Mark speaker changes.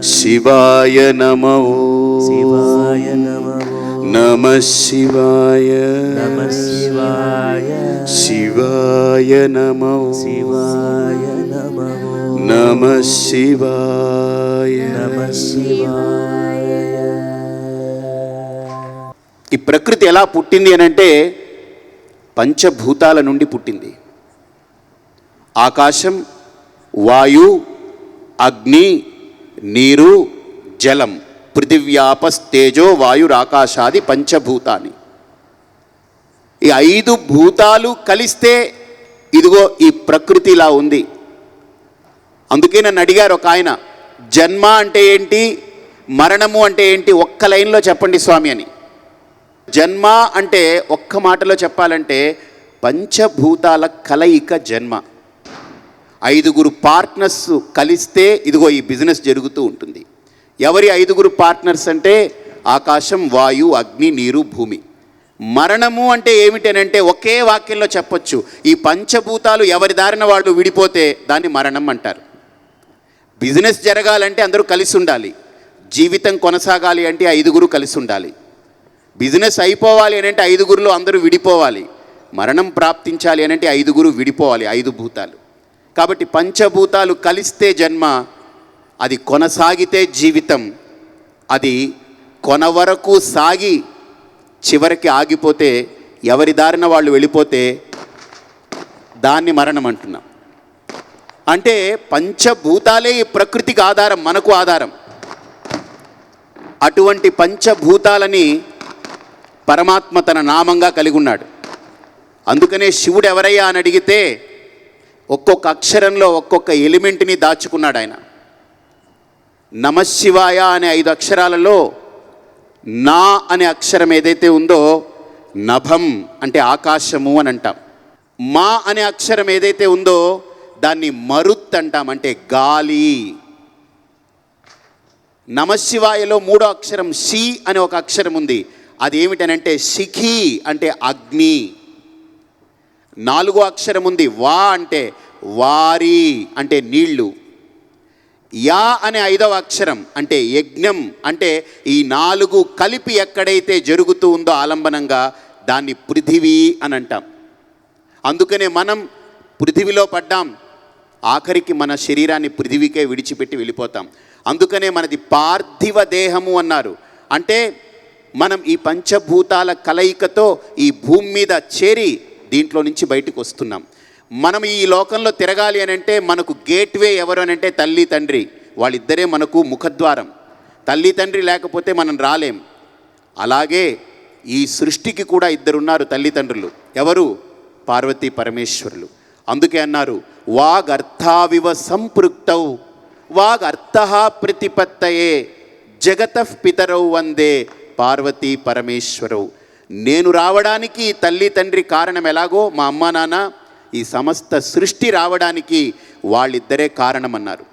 Speaker 1: శివాయ నమో
Speaker 2: శివాయ నమో
Speaker 1: నమః శివాయ
Speaker 2: నమః శివాయ
Speaker 1: శివాయ నమో
Speaker 2: శివాయ నమో
Speaker 1: నమః శివాయ
Speaker 2: నమః శివాయ.
Speaker 1: ఈ ప్రకృతి ఎలా పుట్టింది అనంటే పంచభూతాల నుండి పుట్టింది. ఆకాశం, వాయు, అగ్ని, నీరు, జలం, పృథివ్యాపస్తేజో వాయురాకాశాది పంచభూతాన్ని. ఈ 5 భూతాలు కలిస్తే ఇదిగో ఈ ప్రకృతి ఇలా ఉంది. అందుకే నన్ను అడిగారు ఒక ఆయన, జన్మ అంటే ఏంటి, మరణము అంటే ఏంటి, ఒక్క లైన్లో చెప్పండి స్వామి అని. జన్మ అంటే ఒక్క మాటలో చెప్పాలంటే పంచభూతాల కలయిక జన్మ. 5 పార్ట్నర్స్ కలిస్తే ఇదిగో ఈ బిజినెస్ జరుగుతూ ఉంటుంది. ఎవరి 5 పార్ట్నర్స్ అంటే ఆకాశం, వాయు, అగ్ని, నీరు, భూమి. మరణము అంటే ఏమిటనంటే ఒకే వాక్యంలో చెప్పొచ్చు, ఈ పంచభూతాలు ఎవరి దారిన వాళ్ళు విడిపోతే దాన్ని మరణం అంటారు. బిజినెస్ జరగాలంటే అందరూ కలిసి ఉండాలి. జీవితం కొనసాగాలి అంటే 5 కలిసి ఉండాలి. బిజినెస్ అయిపోవాలి అని అంటే 5లో అందరూ విడిపోవాలి. మరణం ప్రాప్తించాలి అని అంటే 5 విడిపోవాలి, 5 భూతాలు. కాబట్టి పంచభూతాలు కలిస్తే జన్మ, అది కొనసాగితే జీవితం, అది కొన వరకు సాగి చివరికి ఆగిపోతే ఎవరి దారిన వాళ్ళు వెళ్ళిపోతే దాన్ని మరణం అంటున్నాం. అంటే పంచభూతాలే ఈ ప్రకృతికి ఆధారం, మనకు ఆధారం. అటువంటి పంచభూతాలని పరమాత్మ తన నామంగా కలిగి ఉన్నాడు. అందుకనే శివుడు ఎవరయ్యా అని అడిగితే ఒక్కొక్క అక్షరంలో ఒక్కొక్క ఎలిమెంట్ని దాచుకున్నాడు ఆయన. నమశివాయ అనే 5 అక్షరాలలో నా అనే అక్షరం ఏదైతే ఉందో నభం అంటే ఆకాశము అని అంటాం. మా అనే అక్షరం ఏదైతే ఉందో దాన్ని మరుత్ అంటాం, అంటే గాలి. నమశివాయలో 3వ అక్షరం షి అనే ఒక అక్షరం ఉంది, అది ఏమిటనంటే శిఖి అంటే అగ్ని. 4వ అక్షరం ఉంది వా అంటే వారి అంటే నీళ్లు. యా అనే 5వ అక్షరం అంటే యజ్ఞం, అంటే ఈ 4 కలిపి ఎక్కడైతే జరుగుతూ ఉందో ఆలంబనంగా దాన్ని పృథివీ అని అంటాం. అందుకనే మనం పృథివిలో పడ్డాం, ఆఖరికి మన శరీరాన్ని పృథివీకే విడిచిపెట్టి వెళ్ళిపోతాం. అందుకనే మనది పార్థివ దేహము అన్నారు. అంటే మనం ఈ పంచభూతాల కలయికతో ఈ భూమి మీద చేరి దీంట్లో నుంచి బయటకు వస్తున్నాం. మనం ఈ లోకంలో తిరగాలి అని అంటే మనకు గేట్వే ఎవరు అని అంటే తల్లి తండ్రి, వాళ్ళిద్దరే మనకు ముఖద్వారం. తల్లి తండ్రి లేకపోతే మనం రాలేం. అలాగే ఈ సృష్టికి కూడా 2 ఉన్నారు తల్లిదండ్రులు. ఎవరు? పార్వతీ పరమేశ్వరులు. అందుకే అన్నారు వాగర్థావివ సంపృక్తౌ వాగర్థః ప్రతిపత్తయే జగతః పితరౌ వందే పార్వతీ పరమేశ్వరౌ. నేను రావడానికి తల్లి తండ్రి కారణం ఎలాగో మా అమ్మా నాన్న, ఈ సమస్త సృష్టి రావడానికి వాళ్ళిద్దరే కారణమన్నారు.